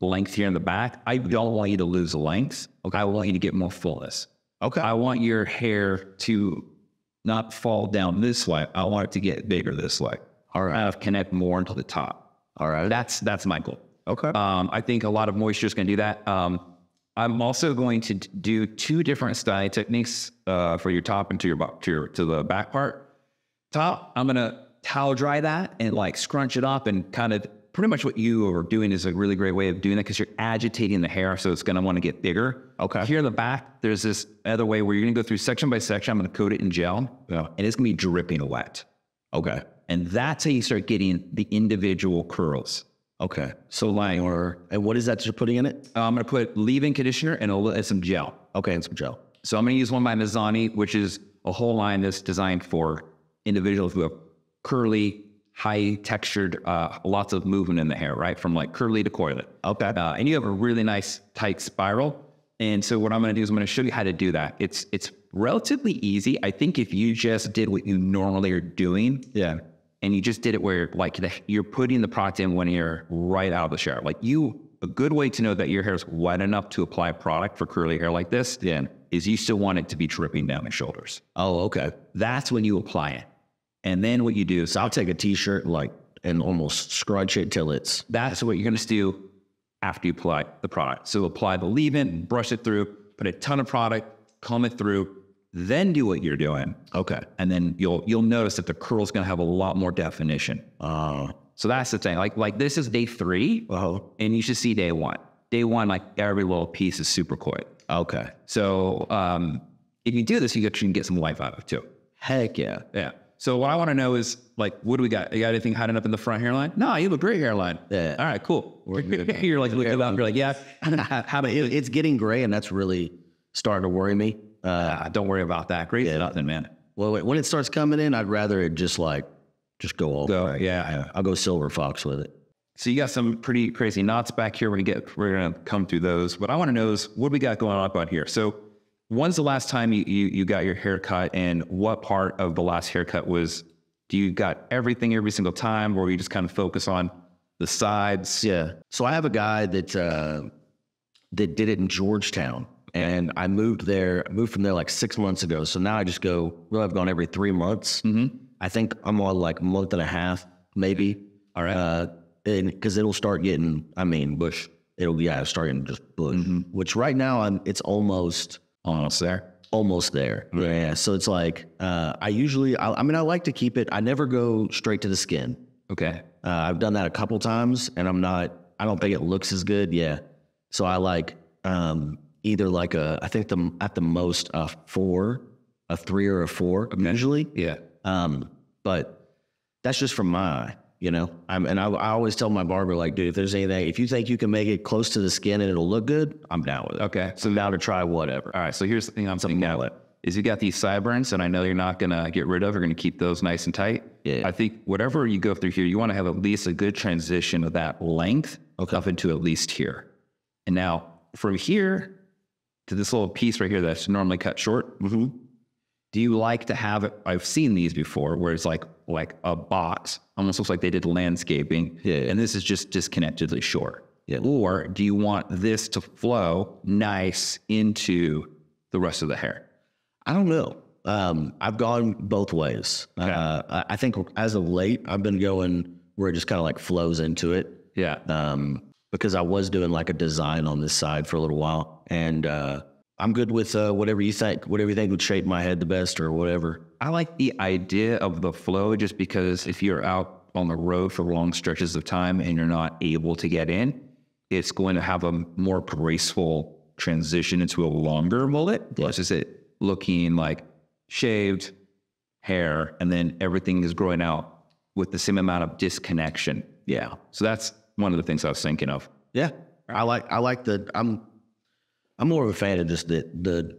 length here in the back. I don't want you to lose length. Okay. I want you to get more fullness. Okay. I want your hair to not fall down this way. I want it to get bigger this way. All right. Connect more into the top. All right. That's my goal. Okay. I think a lot of moisture is going to do that. I'm also going to do 2 different styling techniques for your top and to the back part. Top, I'm going to towel dry that and like scrunch it up, and kind of pretty much what you are doing is a really great way of doing that, because you're agitating the hair, so it's going to want to get bigger. Okay. Here in the back, there's this other way where you're going to go through section by section. I'm going to coat it in gel, and it's going to be dripping wet. Okay. And that's how you start getting the individual curls. Okay. So like, And what is that you're putting in it? I'm going to put leave-in conditioner and some gel. Okay, and some gel. So I'm going to use one by Mizani, which is a whole line that's designed for individuals who have curly, high textured, lots of movement in the hair, right? From like curly to coilet. Okay. And you have a really nice tight spiral. And so what I'm going to do is I'm going to show you how to do that. It's relatively easy. I think if you just did what you normally are doing, and you just did it where like you're putting the product in when you're right out of the shower. Like a good way to know that your hair is wet enough to apply product for curly hair like this is you still want it to be dripping down the shoulders. Oh, okay. That's when you apply it. And then what you do, So I'll take a t-shirt and almost scrunch it till it's... that's what you're going to do after you apply the product. So apply the leave-in, brush it through, put a ton of product, comb it through, then do what you're doing. Okay. And then you'll notice that the curl's going to have a lot more definition. So that's the thing. Like this is day 3, and you should see day 1. Day 1, like every little piece is super coy. Okay. So if you do this, you can get some life out of it too. Heck yeah. Yeah. So what I want to know is, like, what do we got? You got anything hiding up in the front hairline? No, you have a great hairline. Yeah. All right, cool. You're like looking up, you're like, yeah. How about you? It's getting gray, and that's really starting to worry me. Don't worry about that. Great is nothing, man. Well, when it starts coming in, I'd rather it just go all the way. Yeah. I'll go silver fox with it. So you got some pretty crazy knots back here. We're gonna come through those. What I want to know is what we got going on about here. So when's the last time you got your hair cut, and what part of the last haircut do you got everything every single time, or you just kind of focus on the sides? Yeah. So I have a guy that did it in Georgetown, and I moved from there like 6 months ago. So now I just I've gone every 3 months. Mm-hmm. I think I'm on like a month and a half, maybe. All right. Because it'll start getting, bush. It'll start getting just bush, which right now it's almost there. Almost there. Right. Yeah. So it's like, I like to keep it. I never go straight to the skin. Okay. I've done that a couple times, and I don't think it looks as good. Yeah. So I like, either like I think at the most a 3 or a 4 usually. Yeah. But that's just from my eye, I always tell my barber, like, dude, if you think you can make it close to the skin and it'll look good, I'm down with it. Okay. So I'm down to try whatever. All right. So here's the thing I'm thinking now is you got these sideburns, and I know you're not going to get rid of. You're going to keep those nice and tight. Yeah. I think whatever you go through here, you want to have at least a good transition of that length up into at least here. And now from here to this little piece right here that's normally cut short, do you like to have it? I've seen these before where it's like a box, almost looks like they did landscaping. Yeah. And this is just disconnectedly short. Yeah. Or do you want this to flow nice into the rest of the hair? I don't know. I've gone both ways. Okay. I think as of late, I've been going where it just kind of like flows into it. Yeah. Because I was doing like a design on this side for a little while, and I'm good with whatever you think would shape my head the best or whatever. I like the idea of the flow just because if you're out on the road for long stretches of time and you're not able to get in, it's going to have a more graceful transition into a longer mullet versus it looking like shaved hair and then everything is growing out with the same amount of disconnection. Yeah. So that's one of the things I was thinking of. Yeah. I like I'm more of a fan of just the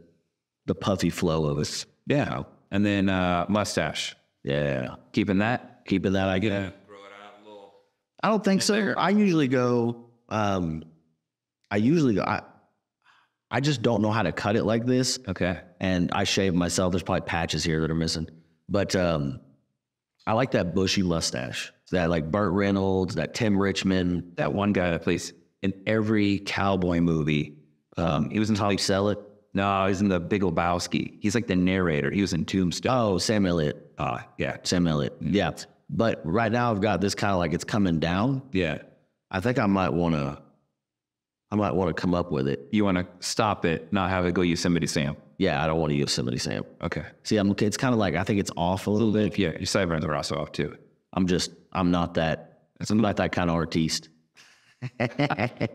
puffy flow of it. Yeah. And then mustache. Yeah. Keeping that, I get. Grow it out a little. I don't think so. I usually go, I just don't know how to cut it like this. Okay. And I shave myself. There's probably patches here that are missing. But I like that bushy mustache. That like Burt Reynolds, that Tim Richmond. That one guy that plays in every cowboy movie. He was in Tom Selleck. No, he's in the Big Lebowski. He's like the narrator. He was in Tombstone. Oh, Sam Elliott. Yeah. Sam Elliott. Yeah. But right now I've got this kind of like it's coming down. Yeah. I think I might want to come up with it. You want to stop it, not have it go Yosemite Sam. Yeah, I don't want to Yosemite Sam. Okay. See, it's kind of like, I think it's off a little bit. Yeah, your sideburns are also off too. I'm not that kind of artiste.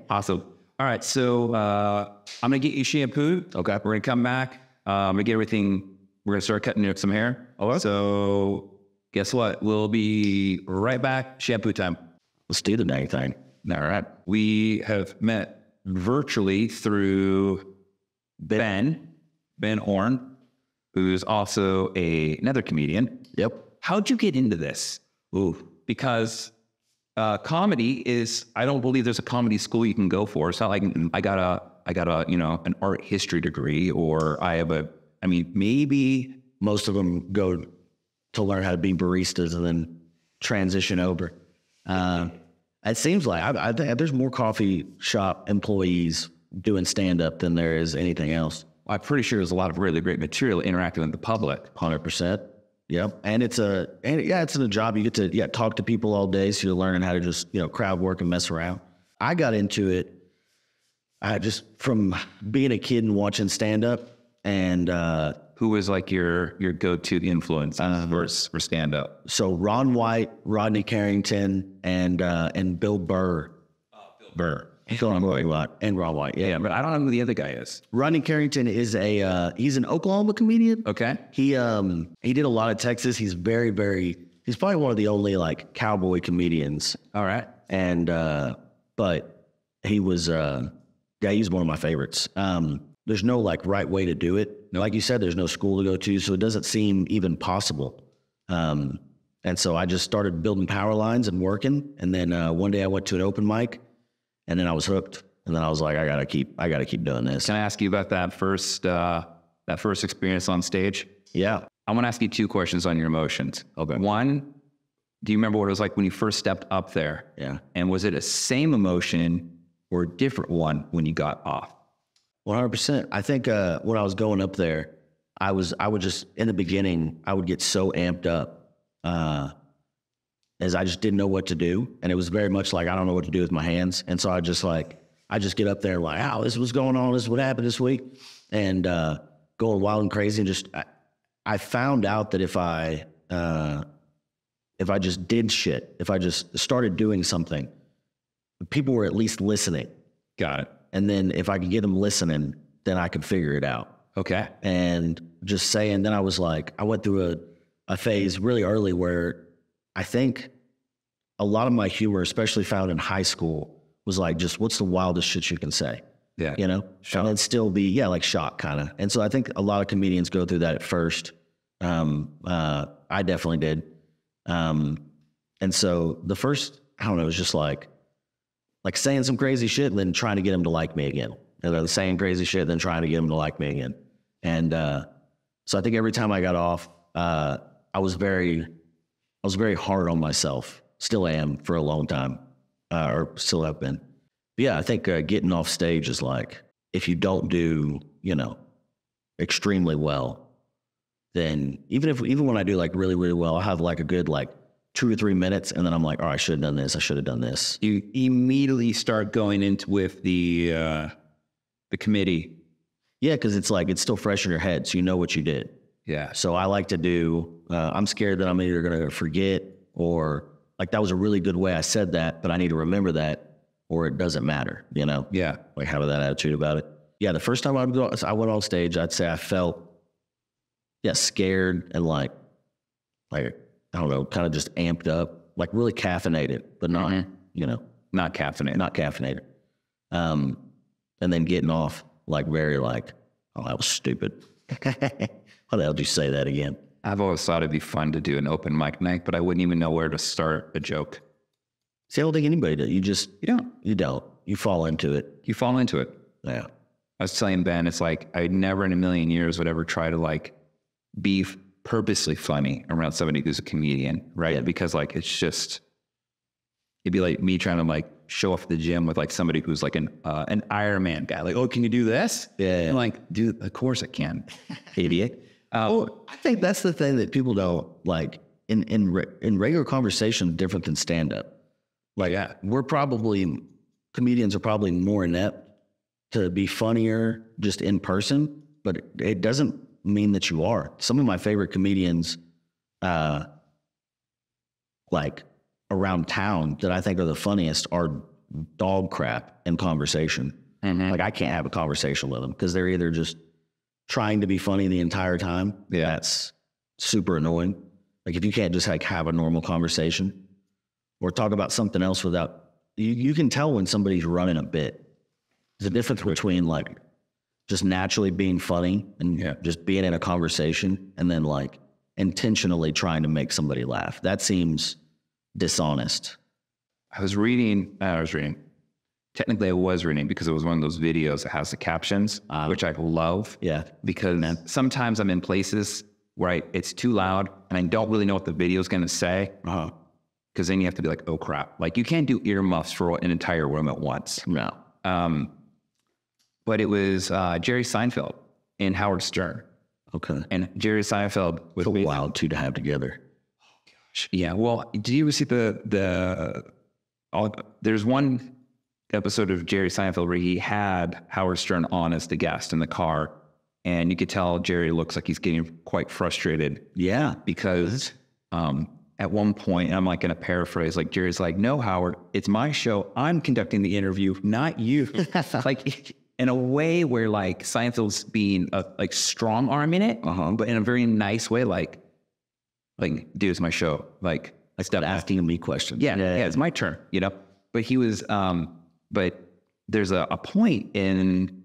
Awesome. All right, so I'm gonna get you shampooed. Okay. We're gonna come back. I'm gonna get everything. We're gonna start cutting up some hair. Okay. So guess what? We'll be right back. Shampoo time. Let's do the dang thing. All right. We have met virtually through Ben Horn, who's also another comedian. Yep. How'd you get into this? Ooh. Because comedy is, I don't believe there's a comedy school you can go for. It's not like I got a an art history degree, or maybe Most of them go to learn how to be baristas and then transition over. It seems like I think there's more coffee shop employees doing stand-up than there is anything else. I'm pretty sure there's a lot of really great material interacting with the public. 100%. Yep. And it's a job. You get to talk to people all day. So you're learning how to just, crowd work and mess around. I got into it just from being a kid and watching stand up. And who was like your go-to influence for stand up? So Ron White, Rodney Carrington, and Bill Burr. Burr. And Ron White. Yeah. But I don't know who the other guy is. Rodney Carrington is he's an Oklahoma comedian. Okay. He did a lot of Texas. He's he's probably one of the only like cowboy comedians. All right. And but he was he's one of my favorites. There's no like right way to do it. Nope. Like you said, there's no school to go to, so it doesn't seem even possible. And so I just started building power lines and working. And then one day I went to an open mic. And then I was hooked, and then I was like, I gotta keep doing this. Can I ask you about that first experience on stage? Yeah. I want to ask you two questions on your emotions. Okay. One, do you remember what it was like when you first stepped up there? Yeah. And was it a same emotion or a different one when you got off? 100%. I think when I was going up there, I would just, in the beginning, I would get so amped up as I just didn't know what to do. And it was very much like, I don't know what to do with my hands. And so I just get up there like, oh, this is what's going on. This is what happened this week. And going wild and crazy. And just, I found out that if I just did shit, if I just started doing something, people were at least listening. Got it. And then if I could get them listening, then I could figure it out. Okay. And just saying, then I was like, I went through a phase really early where I think a lot of my humor, especially found in high school, was like, just what's the wildest shit you can say? Yeah. Shock. And it'd still be, like shock kind of. And so I think a lot of comedians go through that at first. I definitely did. And so the first, I don't know, it was just like saying some crazy shit and then trying to get them to like me again. And then saying crazy shit, then trying to get them to like me again. And so I think every time I got off, I was very hard on myself. Still am for a long time, or still have been. But yeah, I think getting off stage is like, if you don't do, extremely well, then even when I do like really, really well, I'll have like a good like 2 or 3 minutes, and then I'm like, oh, I should have done this. I should have done this. You immediately start going into with the committee. Yeah, because it's like it's still fresh in your head, so you know what you did. Yeah. So I like to do. I'm scared that I'm either going to forget, or like that was a really good way I said that, but I need to remember that, or it doesn't matter. Yeah. Like have that attitude about it. Yeah. The first time I went on stage, I'd say I felt scared and like I don't know, kind of just amped up, like really caffeinated, but not not caffeinated. Not caffeinated. And then getting off like very like, oh, that was stupid. Why the hell did you say that again? I've always thought it'd be fun to do an open mic night, but I wouldn't even know where to start a joke. See, I don't think anybody does. You don't. You don't. You fall into it. You fall into it. Yeah. I was telling Ben, it's like I never in a million years would ever try to like be purposely funny around somebody who's a comedian, right? Yeah. Because like it's just It'd be like me trying to like show off at the gym with like somebody who's like an Ironman guy. Like, oh, can you do this? Yeah. I'm like, dude, of course I can, idiot. Well, I think that's the thing that people don't like in regular conversation, different than stand up. Like, comedians are probably more inept to be funnier just in person, but it doesn't mean that you are. Some of my favorite comedians, like around town that I think are the funniest are dog crap in conversation. Mm-hmm. Like I can't have a conversation with them because they're either just trying to be funny the entire time. Yeah. That's super annoying. Like if you can't just like have a normal conversation or talk about something else without, you can tell when somebody's running a bit. There's a difference between like just naturally being funny and just being in a conversation and then like intentionally trying to make somebody laugh. That seems dishonest. I was reading. Technically, I was reading because it was one of those videos that has the captions, which I love. Yeah. Because sometimes I'm in places where it's too loud and I don't really know what the video is going to say. Because then you have to be like, oh, crap. Like you can't do earmuffs for an entire room at once. No. But it was Jerry Seinfeld and Howard Stern. Okay. And Jerry Seinfeld was a wild two to have together. Yeah. Well, did you ever see there's one episode of Jerry Seinfeld where he had Howard Stern on as the guest in the car, and you could tell Jerry looks like he's getting quite frustrated. Yeah. Because at one point, I'm like going to paraphrase, like Jerry's like, no, Howard, it's my show. I'm conducting the interview, not you. Like in a way where like Seinfeld's being like strong arming it, but in a very nice way, like, dude, it's my show. Like, I stopped asking me questions. Yeah, it's my turn, you know? But he was, but there's a point in...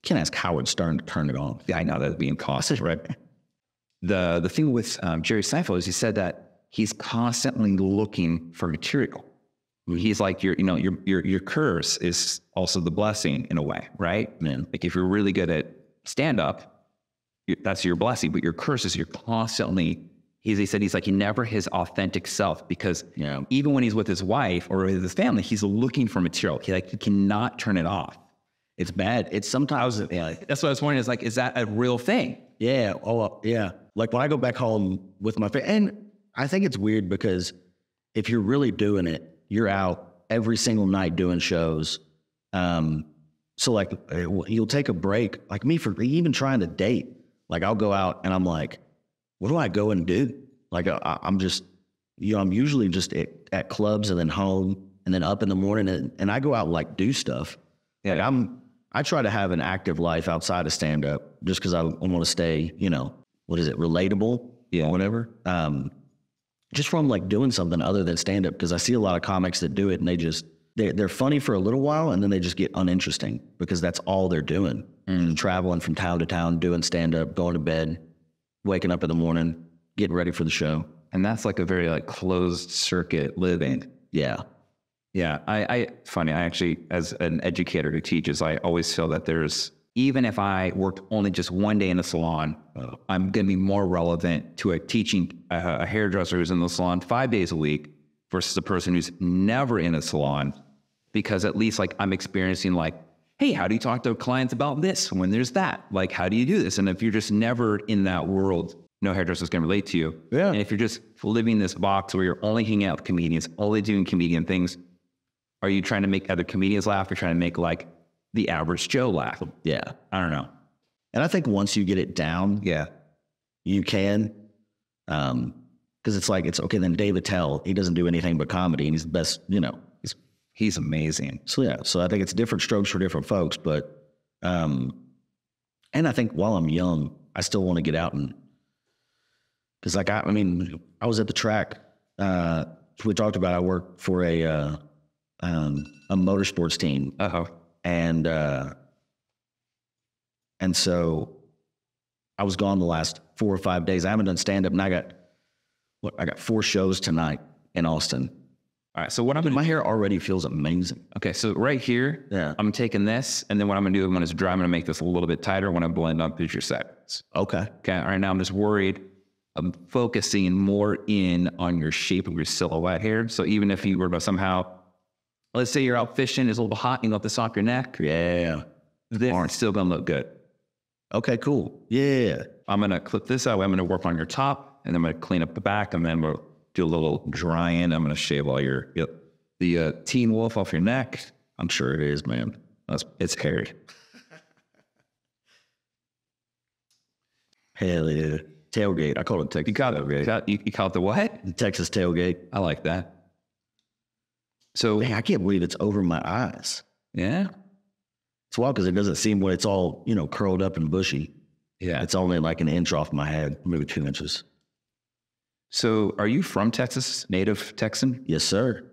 Can't ask Howard Stern to turn it on. Yeah, I know that'd be impossible, right? The thing with Jerry Seinfeld is he said that he's constantly looking for material. He's like, your curse is also the blessing in a way, right? Man. Like if you're really good at stand-up, that's your blessing, but your curse is you're constantly... He said he's never his authentic self because even when he's with his wife or with his family, he's looking for material. He cannot turn it off. It's bad. It's sometimes... That's what I was wondering is that a real thing? Yeah. Oh, yeah. Like when I go back home with my family, and I think it's weird because if you're really doing it, you're out every single night doing shows. So like you'll take a break, like me for even trying to date. Like I'll go out and I'm like, what do I go and do? Like I'm just, I'm usually just at clubs and then home and then up in the morning and I go out and like do stuff. Yeah, like I try to have an active life outside of stand up just because I want to stay, relatable? Yeah, whatever. Just from like doing something other than stand up because I see a lot of comics that do it and they're funny for a little while and then they just get uninteresting because that's all they're doing. Traveling from town to town, doing stand up, going to bed, waking up in the morning, getting ready for the show. And that's like a very like closed circuit living. Yeah. Yeah. I actually, as an educator who teaches, I always feel that even if I worked only just one day in a salon, I'm going to be more relevant to teaching a hairdresser who's in the salon 5 days a week versus a person who's never in a salon, because at least like I'm experiencing like, hey, how do you talk to clients about this when there's that? Like, how do you do this? And if you're just never in that world, no hairdresser's going to relate to you. Yeah. And if you're just living this box where you're only hanging out with comedians, only doing comedian things, are you trying to make other comedians laugh? Or trying to make like the average Joe laugh? Yeah. I don't know. And I think once you get it down, you can. Because it's okay. Then Dave Attell, he doesn't do anything but comedy and he's the best, He's amazing. So yeah, so I think it's different strokes for different folks, but and I think while I'm young, I still want to get out and because I was at the track. We talked about I worked for a motorsports team. And so I was gone the last 4 or 5 days. I haven't done stand up, and I got 4 shows tonight in Austin. All right, so my hair already feels amazing. Okay, so right here, I'm taking this, and then what I'm gonna do, I'm gonna make this a little bit tighter when I blend up future seconds. Okay. Okay, all right, now I'm just worried focusing more in on your shape of your silhouette here. So even if you were to somehow, let's say you're out fishing, it's a little hot, you let this off your neck. Yeah. It's still going to look good. Okay, cool. Yeah. I'm going to clip this out. I'm going to work on your top, and then I'm going to clean up the back, and then we'll do a little drying. I'm going to shave all the teen wolf off your neck. I'm sure it is, man. It's hairy. Hell yeah. Tailgate. I call it Texas tailgate. You call it the what? The Texas tailgate. I like that. So, man, I can't believe it's over my eyes. Yeah. It's wild because it doesn't seem when it's all, curled up and bushy. Yeah. It's only like an inch off my head, maybe 2 inches. So are you from Texas? Native Texan? Yes, sir.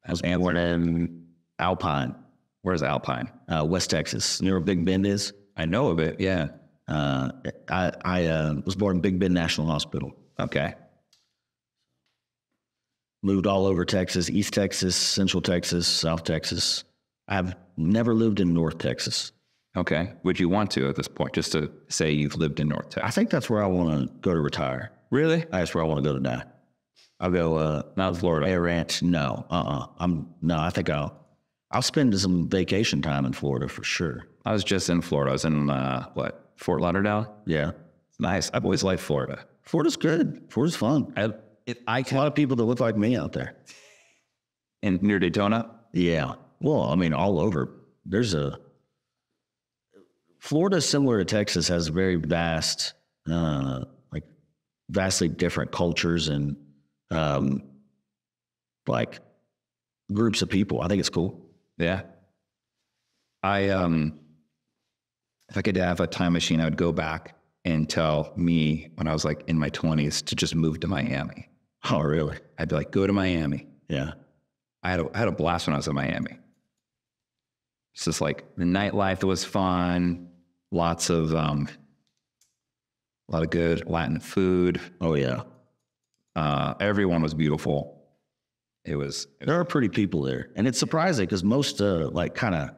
I was born in Alpine. Where's Alpine? West Texas. You know where Big Bend is? I know of it, yeah. I was born in Big Bend National Hospital. Okay. Moved all over Texas, East Texas, Central Texas, South Texas. I've never lived in North Texas. Okay. Would you want to at this point, just to say you've lived in North Texas? I think that's where I want to go to retire. Really? That's where I want to go to die. I'll go, not Florida. Air Ranch. No, I think I'll spend some vacation time in Florida for sure. I was just in Florida. I was in, Fort Lauderdale? Yeah. Nice. I've always liked Florida. Florida's good. Florida's fun. A lot of people that look like me out there. And near Daytona? Yeah. Well, I mean, all over. Florida, similar to Texas, has very vast, vastly different cultures and, groups of people. I think it's cool. Yeah. If I could have a time machine, I would go back and tell me when I was in my 20s to just move to Miami. Oh, really? I'd be go to Miami. Yeah. I had a blast when I was in Miami. It's just the nightlife was fun. Lots of, a lot of good Latin food. Oh, yeah. Everyone was beautiful. There are pretty people there. And it's surprising because most, kind of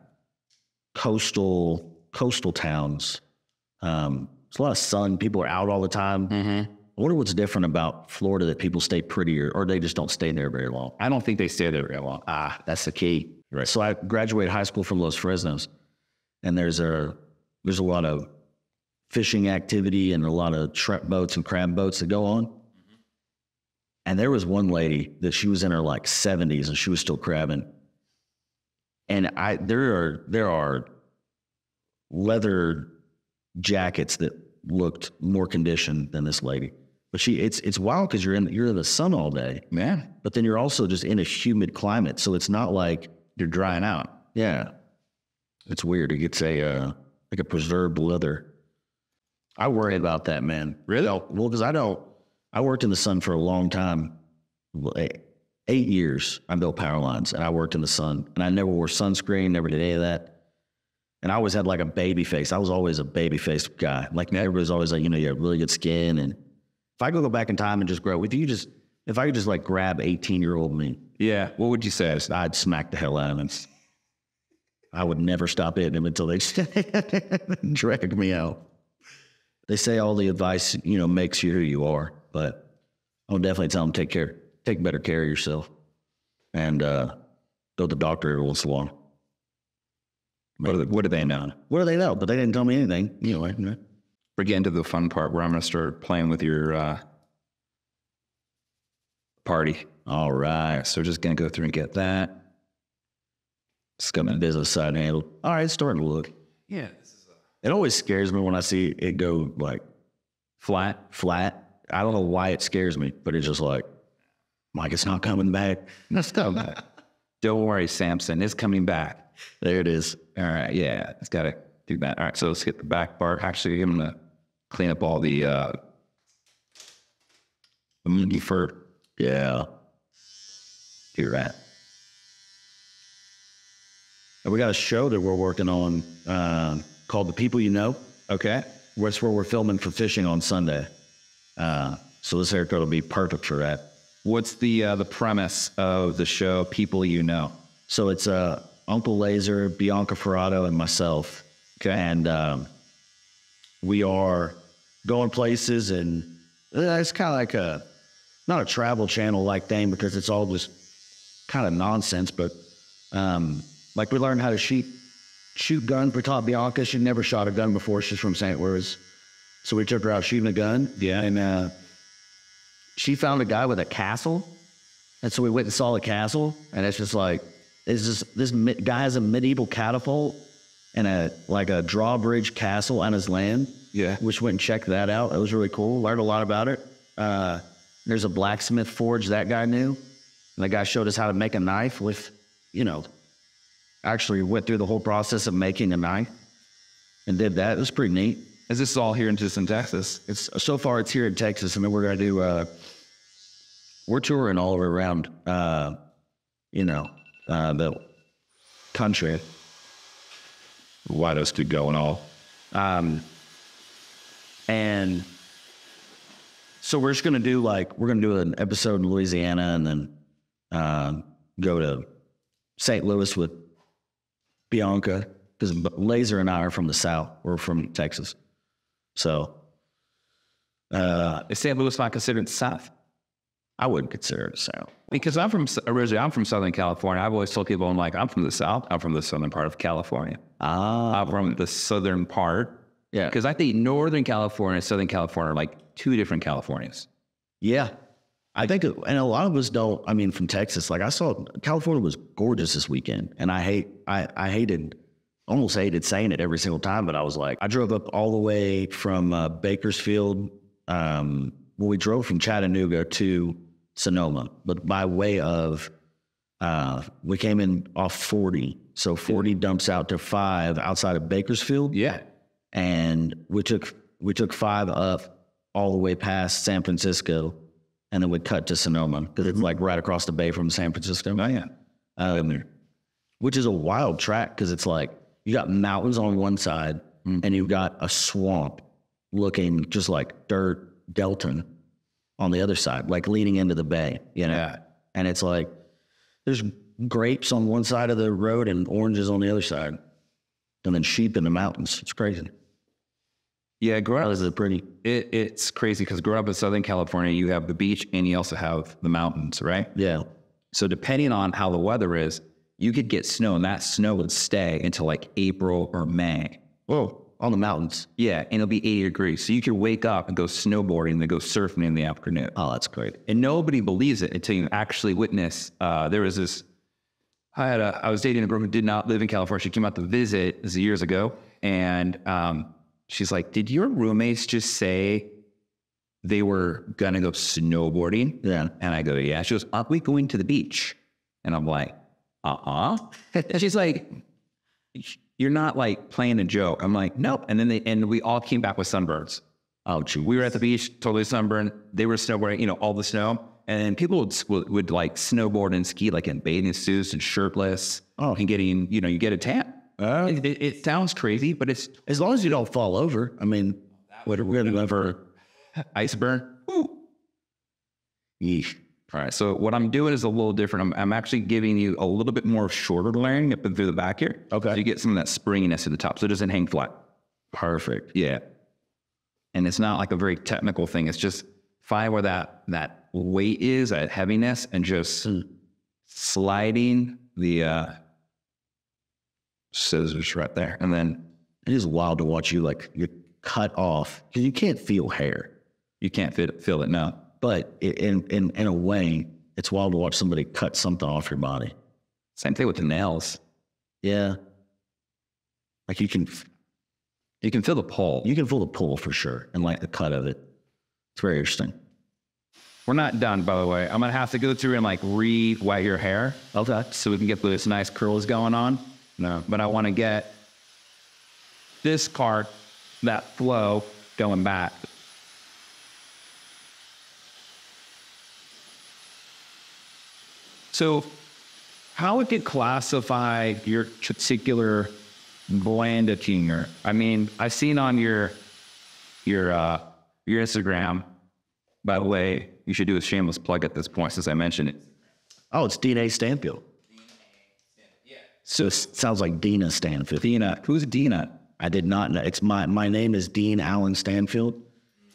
coastal towns, there's a lot of sun. People are out all the time. Mm-hmm. I wonder what's different about Florida that people stay prettier or they just don't stay there very long. I don't think they stay there very long. That's the key. Right. So I graduated high school from Los Fresnos, and there's a lot of fishing activity and a lot of shrimp boats and crab boats that go on. Mm-hmm. And there was one lady that she was in her 70s and she was still crabbing. And there are leather jackets that looked more conditioned than this lady. But it's wild because you're in the sun all day. Man. But then you're also just in a humid climate. So it's not like you're drying out. Yeah. It's weird. It gets a preserved leather. I worry about that, man. Really? Well, because I worked in the sun for a long time. 8 years I built power lines and I worked in the sun and I never wore sunscreen, never did any of that. And I always had a baby face. I was always a baby faced guy. Everybody's always you have really good skin. And if I could go back in time and just grow, if I could just grab 18-year-old me. Yeah. What would you say? I'd smack the hell out of him. I would never stop hitting him until they drag me out. They say all the advice, makes you who you are, but I'll definitely tell them take better care of yourself and go to the doctor every once in a while. What do they know? What do they know? But they didn't tell me anything. Anyway. We're getting to the fun part where I'm going to start playing with your party. All right. So we're just going to go through and get that. It's got my business side handled. All right, it's starting to look. Yeah. It always scares me when I see it go flat. I don't know why it scares me, but it's just it's not coming back. Let's go. Don't worry, Samson. It's coming back. There it is. All right. Yeah. It's got to do that. All right. So let's hit the back part. Actually, I'm going to clean up all the monkey fur. Yeah. Do that. And we got a show that we're working on called The People You Know. Okay. That's where we're filming for fishing on Sunday. So this haircut will be perfect for that. What's the premise of the show, People You Know? So it's Uncle Laser, Bianca Ferrato, and myself. Okay. And we are going places and It's kind of like not a travel channel like thing because it's all just kind of nonsense. But like we learned how to shoot guns. We taught Bianca. She'd never shot a gun before. She's from St. Louis. So we took her out shooting a gun. Yeah. And she found a guy with a castle. And so we went and saw the castle. And it's just like, this guy has a medieval catapult and a drawbridge castle on his land. Yeah. Which went and checked that out. It was really cool. Learned a lot about it. There's a blacksmith forge that guy knew. And the guy showed us how to make a knife with, actually went through the whole process of making a knife and did that. It was pretty neat. Is this all here in Texas? So far it's here in Texas, and then we're going to do, we're touring all around, the country. Why does it go and all? And so we're just going to do we're going to do an episode in Louisiana and then go to St. Louis with Bianca, because Laser and I are from the South. We're from Texas. So. Is St. Louis not considered South? I wouldn't consider it South. Because I'm from Southern California. I've always told people, I'm from the South. I'm from the southern part of California. I'm from the southern part. Yeah. Because I think Northern California and Southern California are like two different Californias. Yeah. I think, and a lot of us don't, from Texas, I saw California was gorgeous this weekend. And I almost hated saying it every single time, but I was like, I drove up all the way from Bakersfield. We drove from Chattanooga to Sonoma, but by way of, we came in off 40. So 40 dumps out to 5 outside of Bakersfield. Yeah. And we took 5 up all the way past San Francisco, and then we cut to Sonoma because it's right across the bay from San Francisco. Oh yeah. Which is a wild track because it's you got mountains on one side and you've got a swamp looking just like dirt Delton on the other side, leading into the bay, Yeah. And it's there's grapes on one side of the road and oranges on the other side, and then sheep in the mountains. It's crazy. Yeah, It's crazy because growing up in Southern California, you have the beach and you also have the mountains, right? Yeah. So depending on how the weather is, you could get snow, and that snow would stay until April or May. Whoa, on the mountains. Yeah, and it'll be 80 degrees. So you could wake up and go snowboarding and then go surfing in the afternoon. Oh, that's great. And nobody believes it until you actually witness. There was this, I was dating a girl who did not live in California. She came out to visit, this is years ago, and she's like, did your roommates just say they were going to go snowboarding? Yeah. And I go, yeah. She goes, aren't we going to the beach? And I'm like, and she's like, you're not playing a joke. I'm like, nope. And then we all came back with sunburns. Oh, geez. We were at the beach, totally sunburned. They were snowboarding, all the snow. And people would snowboard and ski in bathing suits and shirtless. Oh. And getting, you get a tan. It sounds crazy, but it's... As long as you don't fall over. Would really ever... Ice burn. Ooh. Yeesh. All right, so what I'm doing is a little different. I'm actually giving you a little bit more shorter layering up and through the back here. Okay. So you get some of that springiness at the top, so it doesn't hang flat. Perfect. Yeah. And it's not a very technical thing. It's just find where that weight is, that heaviness, and just sliding the scissors right there. And then it is wild to watch you you're cut off because you can't feel hair. You can't feel it now. But in a way, it's wild to watch somebody cut something off your body. Same thing with the nails. Yeah. You can feel the pull. You can feel the pull for sure, and the cut of it. It's very interesting. We're not done, by the way. I'm gonna have to go through and re-wet your hair. Okay. So we can get those nice curls going on. No. But I want to get this part, that flow, going back. So how would you classify your particular blend of humor? I've seen on your Instagram, by the way, you should do a shameless plug at this point since I mentioned it. Oh, it's Dean Stanfield. Yeah. So it sounds like Dina Stanfield. Dina. Who's Dina? I did not know. It's my name is Dean Allen Stanfield.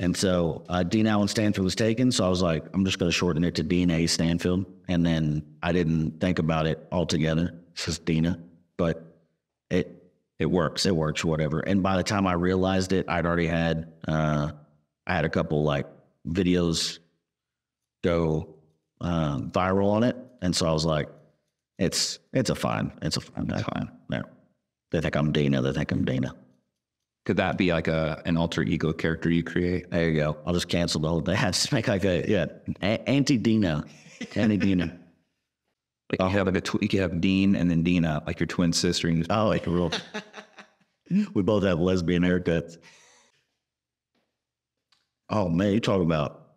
And so Dean Stanfield was taken. So I was like, I'm just going to shorten it to Dean A. Stanfield. And then I didn't think about it altogether. It's just Dina. But it works. It works, whatever. And by the time I realized it, I'd already had, I had a couple like videos go viral on it. And so I was like, it's fine. No. They think I'm Dina. They think I'm Dina. Could that be like an alter ego character you create? There you go. I'll just cancel the whole thing. Just make like anti-Dina. Anti-Dina. Like you could have Dean and then Dina, like your twin sister. And oh, like a real. We both have lesbian haircuts. Oh man, you talk about.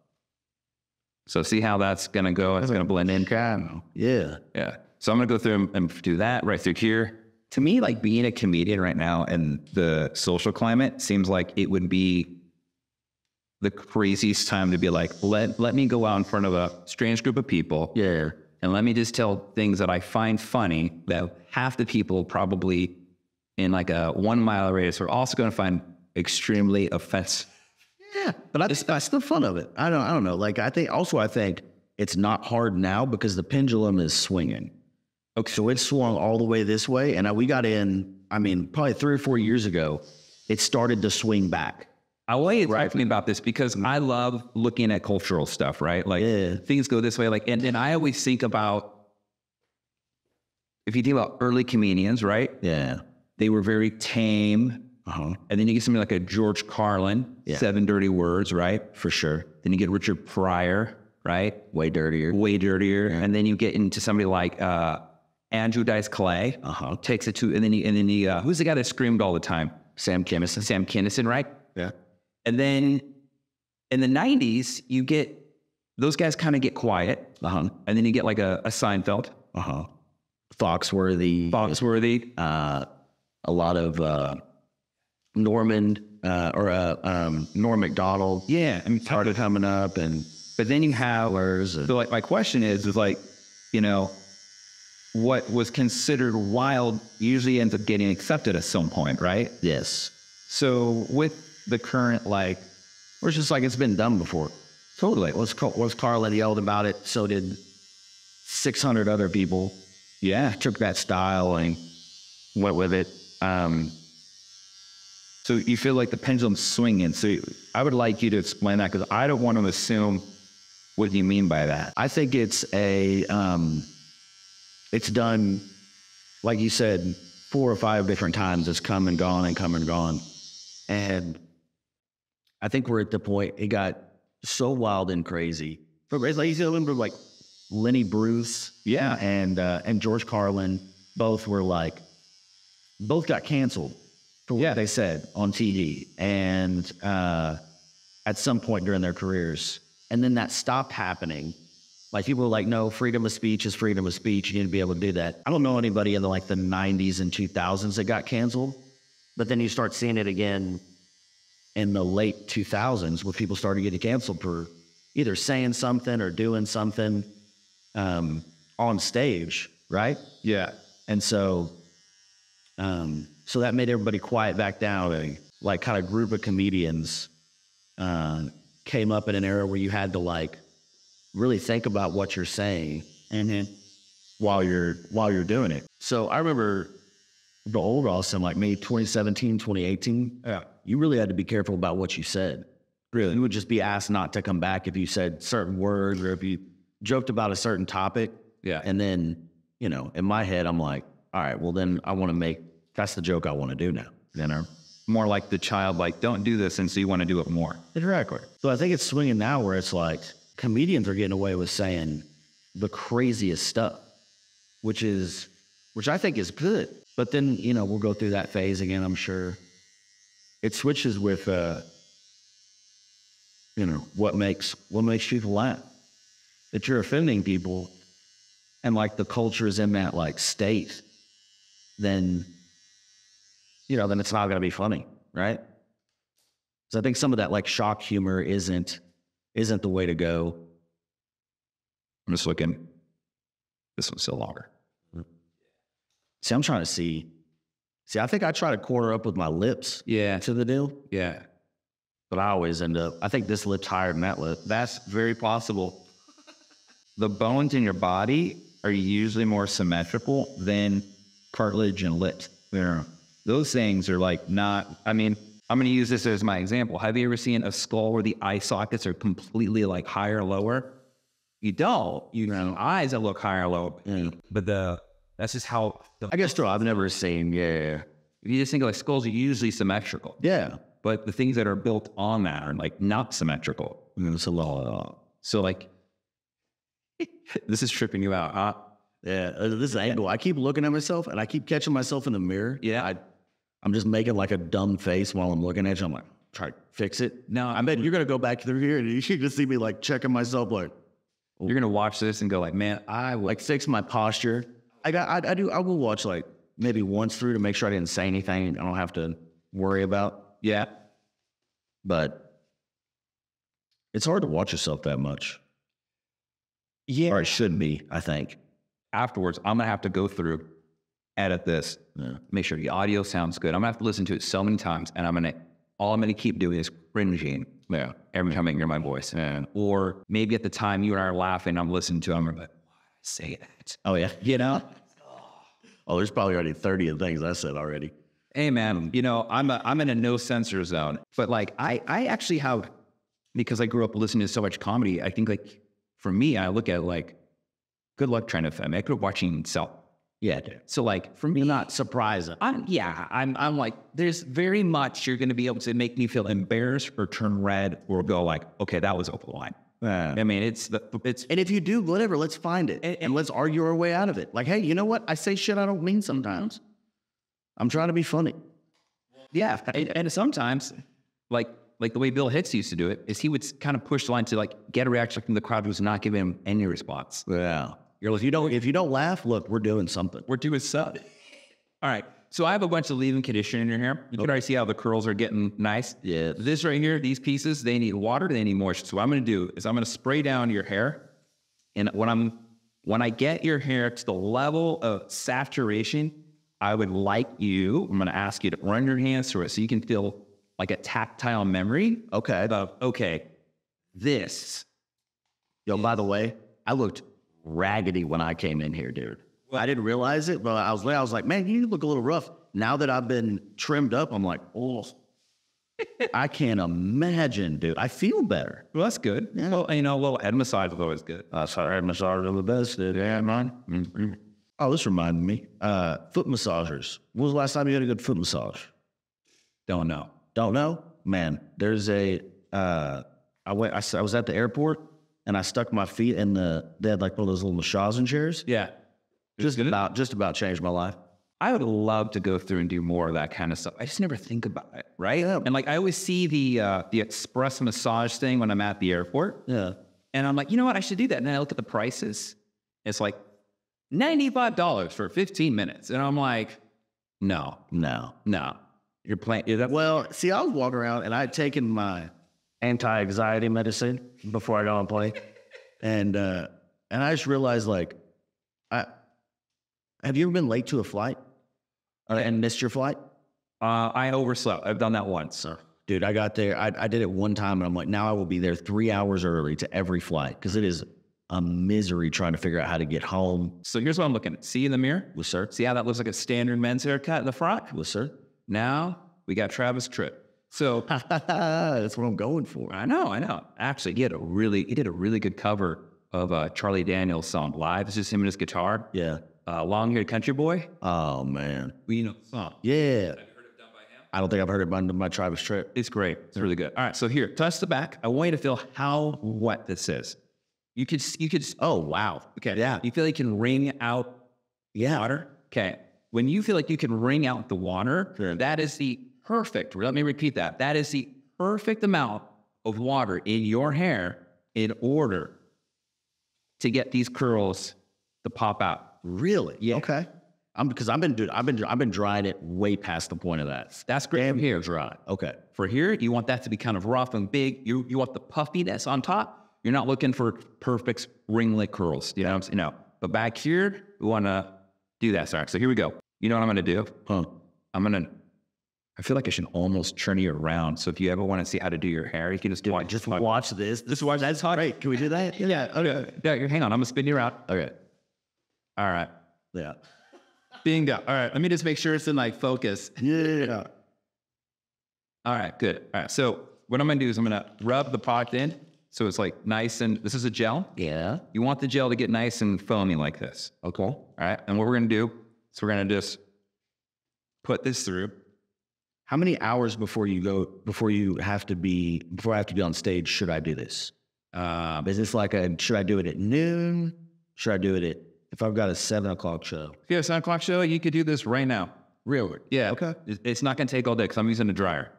So see how that's gonna go. It's gonna blend in. Yeah. Yeah. So I'm gonna go through and do that right through here. To me, like being a comedian right now and the social climate seems like it would be the craziest time to be like, let me go out in front of a strange group of people. Yeah. And let me just tell things that I find funny that half the people probably in like a 1 mile radius are also going to find extremely offensive. Yeah. But that's the fun of it. I don't know. Like I think it's not hard now because the pendulum is swinging. Okay, so it swung all the way this way, and we got in, probably 3 or 4 years ago, it started to swing back. I want you to talk to me about this because I love looking at cultural stuff, right? Like things go this way, and then I always think about, if you think about early comedians, right? Yeah. They were very tame. And then you get somebody like a George Carlin, 7 Dirty Words, right? For sure. Then you get Richard Pryor, right? Way dirtier. Yeah. And then you get into somebody like Andrew Dice Clay, takes it to, and then he who's the guy that screamed all the time? Sam Kinison, right? Yeah. And then in the 90s, you get, those guys kind of get quiet. And then you get like a Seinfeld. Foxworthy. A lot of Norm Macdonald. Yeah. Started coming up, but then you have, so like my question is like, what was considered wild usually ends up getting accepted at some point, right? Yes. So with the current, like, or it's just like it's been done before. Totally. Was Carlin yelled about it, so did 600 other people. Yeah. Took that style and went with it. So you feel like the pendulum's swinging. So I would like you to explain that because I don't want to assume what you mean by that. I think it's it's done, like you said, 4 or 5 different times. It's come and gone and come and gone. And I think we're at the point it got so wild and crazy. Like you remember like Lenny Bruce, and George Carlin, both got canceled for what they said on TV, and at some point during their careers, and then that stopped happening. Like people were like, no, freedom of speech is freedom of speech. You need to be able to do that. I don't know anybody in the 90s and 2000s that got canceled, but then you start seeing it again in the late 2000s where people started getting canceled for either saying something or doing something on stage, right? Yeah. And so that made everybody quiet back down. And like kind of group of comedians came up in an era where you had to really think about what you're saying while you're doing it. So I remember the old Austin, like maybe 2017, 2018, you really had to be careful about what you said. Really? You would just be asked not to come back if you said certain words or if you joked about a certain topic. Yeah. And then, in my head, I'm like, all right, well then that's the joke I want to do now. More like the child, like, don't do this, and so you want to do it more. Exactly. So I think it's swinging now where it's like comedians are getting away with saying the craziest stuff, which I think is good. But then, we'll go through that phase again, I'm sure. It switches with, what makes people laugh. If you're offending people and the culture is in that state, then then it's not going to be funny, right? So I think some of that shock humor isn't the way to go. I'm just looking. This one's still longer. See, I'm trying to see. I think I try to quarter up with my lips. Yeah. To the deal. Yeah. but I always end up, I think this lip's higher than that lip. That's very possible. The bones in your body are usually more symmetrical than cartilage and lips. Those things are like not, I mean, I'm going to use this as my example. Have you ever seen a skull where the eye sockets are completely like higher or lower? You don't. You know, eyes that look higher or lower. But that's just how. I guess so. I've never seen, If you just think of like skulls are usually symmetrical. Yeah. But the things that are built on that are like not symmetrical. It's a lot. So like, this is tripping you out, huh? Yeah. This angle, I keep looking at myself and I keep catching myself in the mirror. Yeah. I'm just making like a dumb face while I'm looking at you. I'm like, try to fix it. No, I bet you're going to go back through here and you should just see me like checking myself like. You're going to watch this and go like, man, I would like fix my posture. I will watch like maybe once through to make sure I didn't say anything I don't have to worry about. Yeah. But it's hard to watch yourself that much. Yeah. Or it should be, I think. Afterwards, I'm going to have to go through, edit this, make sure the audio sounds good. I'm going to have to listen to it so many times, and all I'm going to keep doing is cringing every time I hear my voice. Or maybe at the time you and I are laughing, I'm listening to it, I'm like, why did I say that? Oh, yeah. You know? Oh, there's probably already 30 of things I said already. Hey, man, you know, I'm in a no censor zone. But like, I actually have, because I grew up listening to so much comedy, I think like, for me, I look at it like, good luck trying to offend me. I grew up watching Self. Yeah, dude. So like, for me, you're not surprising. I'm like, there's very much you're going to be able to make me feel embarrassed or turn red or go like, okay, that was over the line. I mean, and if you do, whatever, let's find it and let's argue our way out of it. Like, hey, you know what? I say shit I don't mean sometimes. I'm trying to be funny. Yeah, and sometimes, like the way Bill Hicks used to do it, is he would kind of push the line to like get a reaction from the crowd who's not giving him any response. Yeah. If you don't laugh, look, we're doing something. We're doing something. All right. So I have a bunch of leave-in conditioner in your hair. You can already see how the curls are getting nice. Yeah. This right here, these pieces, they need water, they need moisture. So what I'm going to do is I'm going to spray down your hair. And when I get your hair to the level of saturation, I'm going to ask you to run your hands through it so you can feel like a tactile memory. Okay. This. Yo, by the way, I looked raggedy when I came in here, dude. I didn't realize it, but I was like, man, you look a little rough. Now that I've been trimmed up, I'm like, oh, I can't imagine, dude. I feel better. Well, that's good. Yeah. Well, a little head massage is always good. Head massage are the best, dude. Yeah, man. Mm-hmm. Oh, this reminded me. Foot massagers. When was the last time you had a good foot massage? Don't know. Don't know? Man, there's I was at the airport and I stuck my feet in they had like one of those little massaging chairs. Yeah. Just about changed my life. I would love to go through and do more of that kind of stuff. I just never think about it, right? Yeah. And like I always see the express massage thing when I'm at the airport. Yeah. And I'm like, you know what? I should do that. And I look at the prices. It's like $95 for 15 minutes. And I'm like, no. You're playing. Well, see, I was walking around and I had taken my anti-anxiety medicine before I got on plane. And I just realized, like, have you ever been late to a flight and missed your flight? I overslept. I've done that once. Dude, I got there. I did it one time, and I'm like, now I will be there 3 hours early to every flight because it is a misery trying to figure out how to get home. So here's what I'm looking at. See in the mirror? Yes, sir. See how that looks like a standard men's haircut in the front? Yes, sir. Now we got Travis Tritt. So that's what I'm going for. I know. Actually, he did a really good cover of Charlie Daniels' song Live. It's just him and his guitar. Yeah. Long-haired country boy. Oh man. Well, you know the song. Yeah. Have you heard it done by him? I don't think I've heard it done by Travis Tritt. It's great. It's really good. All right. So here, touch the back. I want you to feel how wet this is. You could. Oh wow. Okay. Yeah. You feel like you can wring out water. Okay. When you feel like you can wring out the water, that is the perfect. Let me repeat that. That is the perfect amount of water in your hair in order to get these curls to pop out. Really? Yeah. Okay. Because I've been drying it way past the point of that. That's great. Damn here, dry. Okay. For here, you want that to be kind of rough and big. You want the puffiness on top. You're not looking for perfect ringlet curls. You know what I'm saying? No. But back here, we want to do that. Sorry. So here we go. You know what I'm going to do? Huh. I'm going to I feel like I should almost turn you around. So if you ever want to see how to do your hair, you can just watch. Just watch this. Just watch. That's hot. Right. Can we do that? Yeah. Okay. Yeah. Hang on. I'm gonna spin you around. Okay. All right. Yeah. Bingo. All right. Let me just make sure it's in like focus. Yeah. All right. Good. All right. So what I'm gonna do is I'm gonna rub the pot in so it's like nice, and this is a gel. Yeah. You want the gel to get nice and foamy like this. Okay. All right. And what we're gonna do is we're gonna just put this through. How many hours before I have to be on stage should I do this? Is this like should I do it at noon? Should I do it if I've got a 7 o'clock show? If you have a 7 o'clock show, you could do this right now. Really? Yeah. Okay. It's not going to take all day because I'm using a dryer.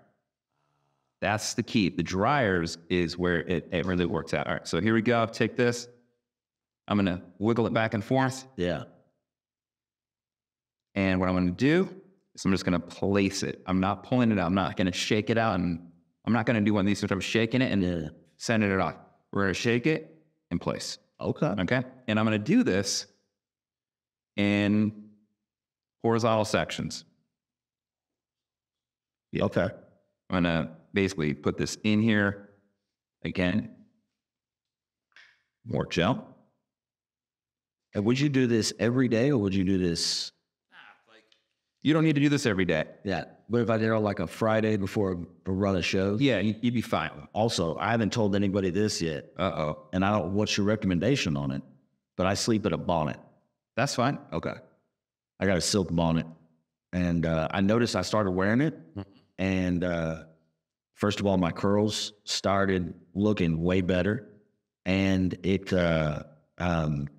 That's the key. The dryers is where it really works out. All right. So here we go. Take this. I'm going to wiggle it back and forth. Yeah. And what I'm going to do is I'm just going to place it. I'm not pulling it out. I'm not going to shake it out. And I'm not going to do one of these where I'm shaking it and sending it off. We're going to shake it in place. Okay. Okay. And I'm going to do this in horizontal sections. Yeah. Okay. I'm going to basically put this in here again. More gel. And would you do this every day or would you do this? You don't need to do this every day. Yeah. But if I did it on like a Friday before a run of shows? Yeah, you'd be fine. Also, I haven't told anybody this yet. Uh-oh. And what's your recommendation on it? But I sleep in a bonnet. That's fine. Okay. I got a silk bonnet. And I noticed I started wearing it. And first of all, my curls started looking way better. And it didn't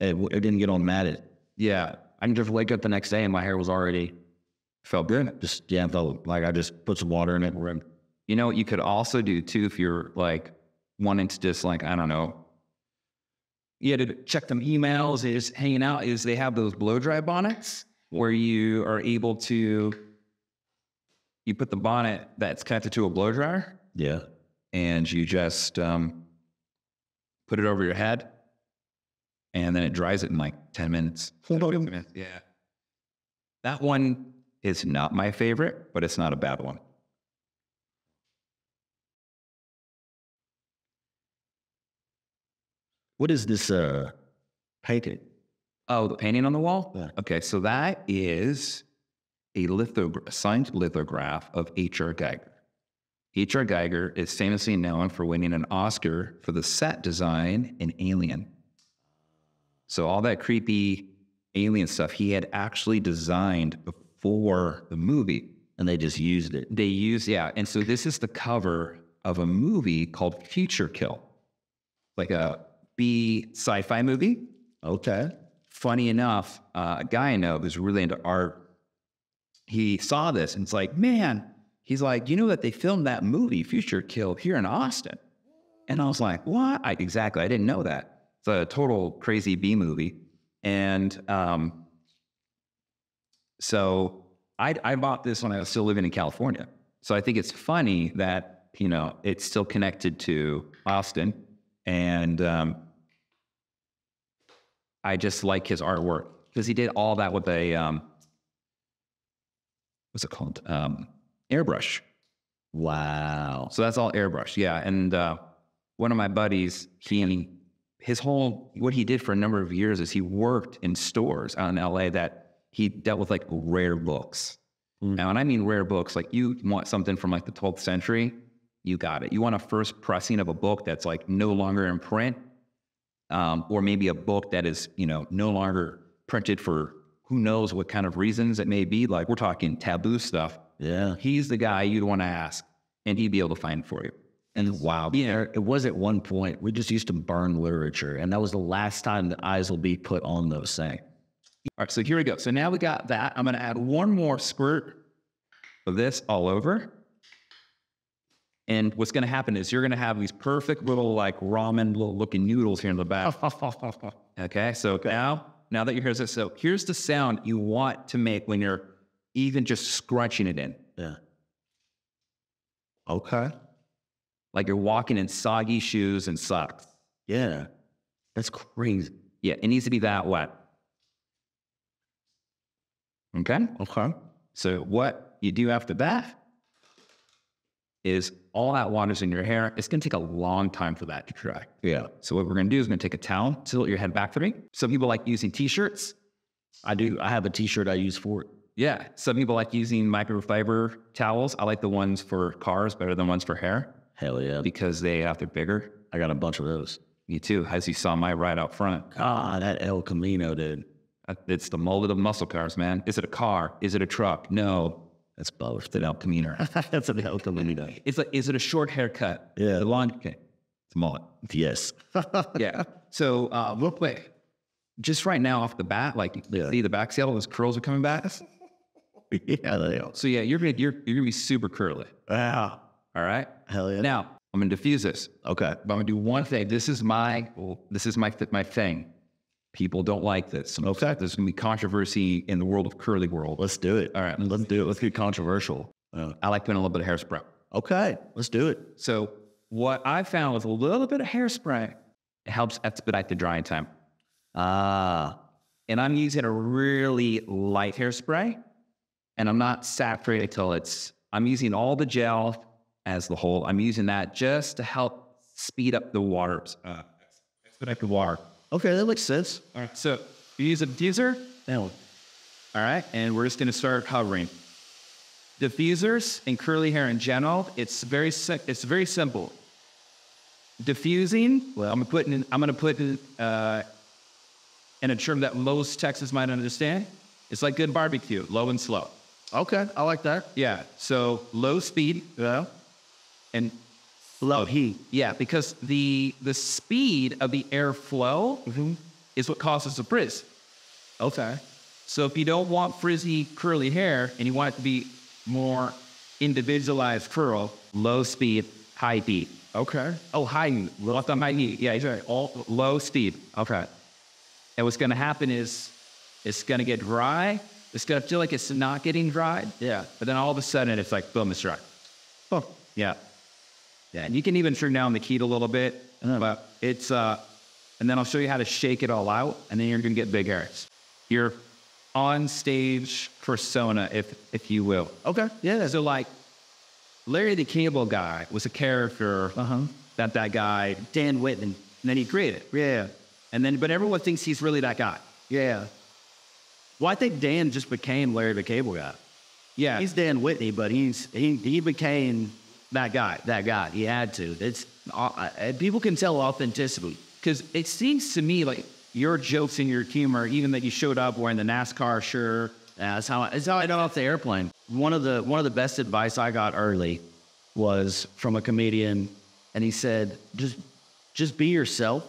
get all matted. Yeah. I can just wake up the next day and my hair was already felt good. Felt like I just put some water in it. You know what you could also do too if you're like wanting to just like, I don't know, you had to check them emails, is hanging out, is they have those blow dry bonnets where you are able to, you put the bonnet that's connected to a blow dryer. Yeah. And you just put it over your head. And then it dries it in like 10 minutes. 15 minutes. Yeah. That one is not my favorite, but it's not a bad one. What is this painting? Oh, the painting on the wall? Yeah. Okay, so that is a signed lithograph of H.R. Geiger. H.R. Geiger is famously known for winning an Oscar for the set design in Alien. So all that creepy alien stuff he had actually designed before the movie. And they just used it. Yeah. And so this is the cover of a movie called Future Kill. Like a B sci-fi movie. Okay. Funny enough, a guy I know who's really into art, he saw this and it's like, man, he's like, you know that they filmed that movie, Future Kill, here in Austin? And I was like, what? Exactly. I didn't know that. It's a total crazy B movie. And so I bought this when I was still living in California. So I think it's funny that, you know, it's still connected to Austin. And I just like his artwork because he did all that with a, what's it called? Airbrush. Wow. So that's all airbrush. Yeah. And one of my buddies, what he did for a number of years is he worked in stores out in LA that he dealt with like rare books. Now, and I mean rare books, like you want something from like the 12th century, you got it. You want a first pressing of a book that's like no longer in print, or maybe a book that is, you know, no longer printed for who knows what kind of reasons it may be. Like we're talking taboo stuff. Yeah. He's the guy you'd want to ask and he'd be able to find it for you. And wow, yeah, it was at one point, we just used to burn literature. And that was the last time the eyes will be put on those things. All right, so here we go. So now we got that. I'm going to add one more squirt of this all over. And what's going to happen is you're going to have these perfect little like ramen little looking noodles here in the back. Okay, so now that you're here, so here's the sound you want to make when you're even just scrunching it in. Yeah. Okay. Like you're walking in soggy shoes and socks. Yeah. That's crazy. Yeah, it needs to be that wet. Okay? Okay. So what you do after that is all that water's in your hair. It's going to take a long time for that to dry. Yeah. So what we're going to do is going to take a towel, tilt your head back for me. Some people like using t-shirts. I do. I have a t-shirt I use for it. Yeah. Some people like using microfiber towels. I like the ones for cars better than ones for hair. Hell yeah. Because they're bigger. I got a bunch of those. Me too. As you saw my right out front. Ah, that El Camino, dude. It's the molded of muscle cars, man. Is it a car? Is it a truck? No. That's both. It's an El Camino. That's an El Camino. It's like, is it a short haircut? Yeah. The long, okay. It's a mullet. Yes. Yeah. So real quick, just right now off the bat, like see the back, see all those curls are coming back? Yeah, they are. So yeah, you're gonna be super curly. Wow. All right. Hell yeah. Now I'm gonna diffuse this. Okay. But I'm gonna do one thing. This is my thing. People don't like this. Okay. There's gonna be controversy in the world of curly world. Let's do it. All right. Let's do it. Let's get controversial. I like putting a little bit of hairspray. Okay. Let's do it. So what I found with a little bit of hairspray, it helps expedite the drying time. Ah. And I'm using a really light hairspray, and I'm not saturating till I'm using all the gel as the whole. I'm using that just to help speed up the water, expedite the water. Okay, that makes sense. All right, so you use a diffuser. Now, All right, and we're just gonna start hovering. Diffusers and curly hair in general, it's very simple. Diffusing, well, I'm gonna put in a term that most Texans might understand. It's like good barbecue, low and slow. okay, I like that. Yeah, so low speed, and Low heat. yeah, because the speed of the airflow is what causes the frizz. Okay. So if you don't want frizzy curly hair and you want it to be more individualized curl, low speed, high heat. Okay. Oh, high heat. What's the high heat? Yeah, exactly. All low speed. Okay. And what's going to happen is it's going to get dry. It's going to feel like it's not getting dried. Yeah. But then all of a sudden it's like, boom, it's dry. Oh. Yeah. Yeah. And you can even turn down the heat a little bit, but it's, and then I'll show you how to shake it all out. And then you're going to get big hairs. Your on stage persona, if you will. Okay. Yeah. So like Larry the Cable Guy was a character that guy, Dan Whitman, and then he created. Yeah. And then, but everyone thinks he's really that guy. Yeah. Well, I think Dan just became Larry the Cable Guy. Yeah. He's Dan Whitney, but he became that guy. He had to. It's people can tell authenticity. Because it seems to me like your jokes and your humor, even that you showed up wearing the NASCAR shirt. Yeah, it's how I got off the airplane. One of the best advice I got early was from a comedian, and he said, just be yourself,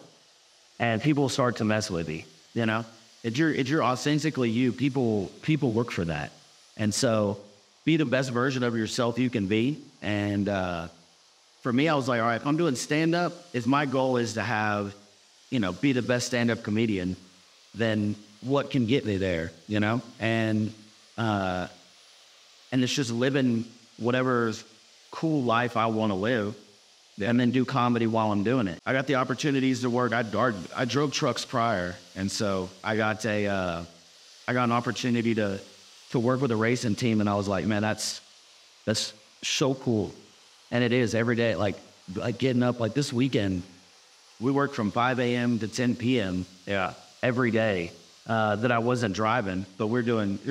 and people will start to mess with you. You know, if you're authentically you, people look for that, and so be the best version of yourself you can be. And for me, I was like, all right, if I'm doing stand up, if my goal is to have, be the best stand up comedian, then what can get me there, and it's just living whatever cool life I want to live, and then do comedy while I'm doing it. I got the opportunities to work. I drove trucks prior, and so I got an opportunity to work with a racing team, and I was like, man, that's so cool, and it is every day. Like getting up, like this weekend, we worked from 5 a.m. to 10 p.m. Every day. That I wasn't driving, but we're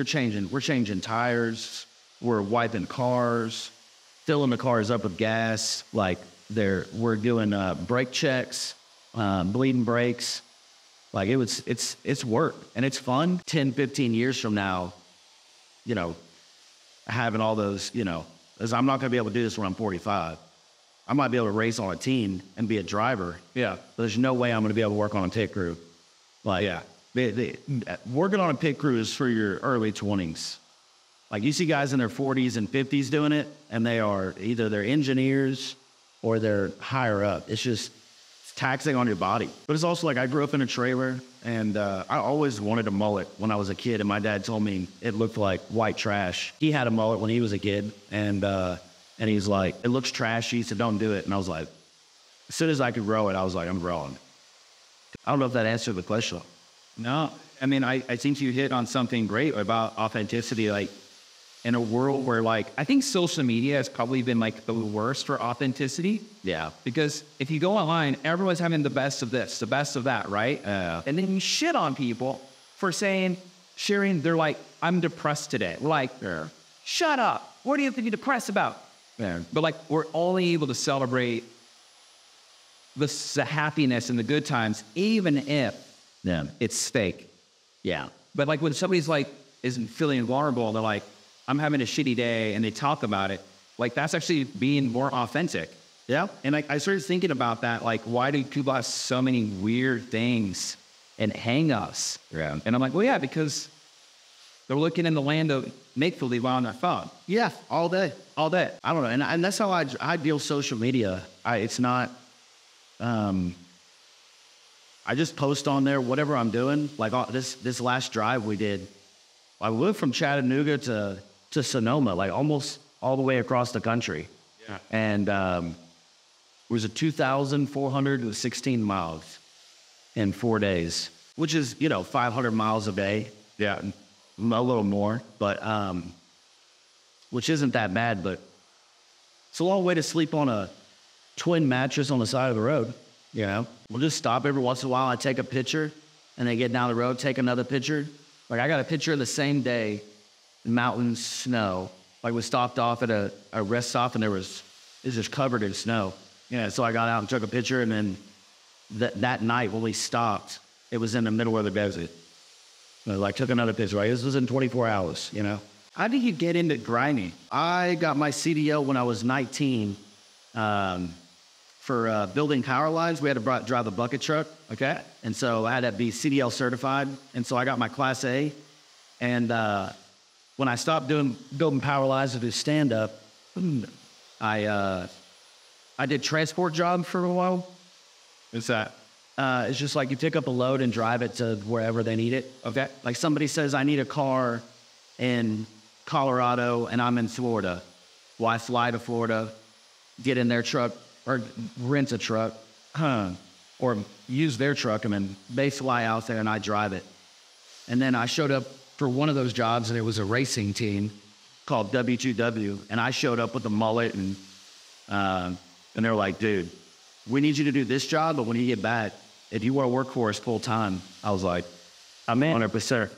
changing tires, we're wiping cars, filling the cars up with gas. Like we're doing brake checks, bleeding brakes. Like it's work and it's fun. 10, 15 years from now, having all those, as I'm not going to be able to do this when I'm 45. I might be able to race on a team and be a driver. Yeah. But there's no way I'm going to be able to work on a pit crew. Like, yeah. Working on a pit crew is for your early 20s. Like you see guys in their 40s and 50s doing it, and they're engineers or they're higher up. It's taxing on your body. But it's also like I grew up in a trailer, and I always wanted a mullet when I was a kid, and my dad told me it looked like white trash. He had a mullet when he was a kid, and he's like, it looks trashy, so don't do it. And I was like, as soon as I could grow it, I was like, I'm growing. I don't know if that answered the question. No, I mean, I think you hit on something great about authenticity. Like, in a world where like, I think social media has probably been like the worst for authenticity. Yeah. Because if you go online, everyone's having the best of this, the best of that, right? And then you shit on people for sharing, they're like, I'm depressed today. We're like, shut up. What do you have to be depressed about? Yeah. But like, we're only able to celebrate the happiness and the good times, even if it's fake. Yeah. But like when somebody's like, isn't feeling vulnerable, they're like, I'm having a shitty day, and they talk about it, like that's actually being more authentic. Yeah. And I started thinking about that, like, why do people have so many weird things and hang-ups? Yeah. And I'm like, well, yeah, because they're looking in the land of make-believe on their phone. Yeah. All day. All day. I don't know. And that's how I deal with social media. It's not, I just post on there whatever I'm doing. Like this last drive we did, I went from Chattanooga to Sonoma, like almost all the way across the country. Yeah. And it was a 2,416 miles in 4 days, which is, 500 miles a day. Yeah. A little more, but which isn't that bad, but it's a long way to sleep on a twin mattress on the side of the road. We'll just stop every once in a while. I take a picture and then get down the road, take another picture. Like I got a picture of the same day, mountains, snow. Like we stopped off at a rest stop and it was just covered in snow. Yeah, so I got out and took a picture, and then that night when we stopped, it was in the middle of the desert. Like took another picture. Right, this was in 24 hours. How did you get into grinding? I got my CDL when I was 19. For building power lines, we had to drive a bucket truck. Okay. And so I had to be CDL certified. And so I got my Class A. And when I stopped building power lines to do stand-up, I did transport job for a while. What's that? It's just like you pick up a load and drive it to wherever they need it. Okay. Like somebody says, I need a car in Colorado and I'm in Florida. Well, I fly to Florida, get in their truck or rent a truck, or use their truck, and then they fly out there and I drive it. And then I showed up for one of those jobs, and it was a racing team called W2W, and I showed up with a mullet, and they were like, dude, we need you to do this job, but when you get back, if you want to work for us full time, I was like, I'm in. 100%.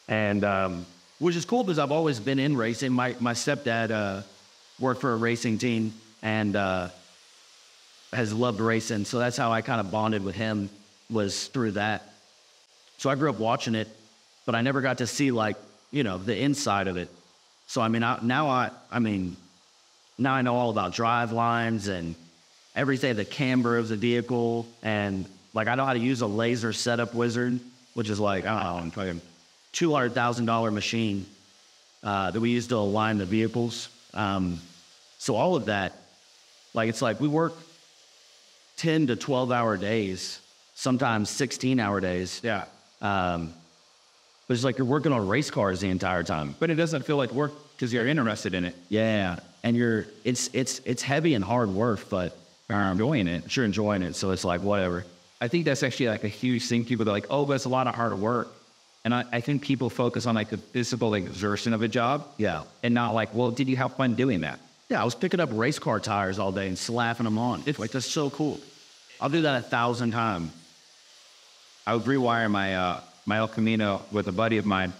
And which is cool because I've always been in racing. My stepdad worked for a racing team and has loved racing. So that's how I kind of bonded with him, was through that. So I grew up watching it, but I never got to see the inside of it. So I mean, now I know all about drive lines and everything, the camber of the vehicle, and like I know how to use a laser setup wizard, which is like, I don't know, fucking $200,000 machine that we use to align the vehicles. So all of that, like it's like we work 10 to 12-hour days, sometimes 16-hour days. Yeah. But it's like you're working on race cars the entire time. But it doesn't feel like work because you're interested in it. Yeah, and it's heavy and hard work, but you're enjoying it. You're enjoying it, so it's like whatever. I think that's actually like a huge thing. People are like, oh, but it's a lot of hard work. And I think people focus on like the physical exertion of a job. Yeah. And not like, well, did you have fun doing that? Yeah, I was picking up race car tires all day and slapping them on. It's like, that's so cool. I'll do that 1,000 times. I would rewire my El Camino with a buddy of mine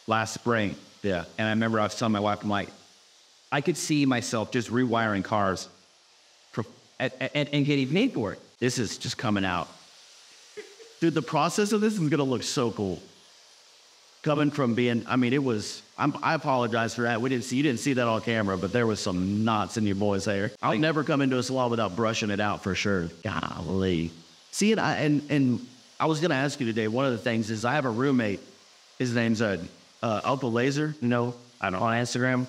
last spring. Yeah. And I remember I was telling my wife, I'm like, I could see myself just rewiring cars and getting paid for it. This is just coming out. Dude, the process of this is going to look so cool. Coming from being, I mean, I apologize for that. You didn't see that on camera, but there was some knots in your boy's hair. I'll never come into a salon without brushing it out for sure. Golly. See, and I was going to ask you today, one of the things is I have a roommate. His name's Uncle Laser, on Instagram.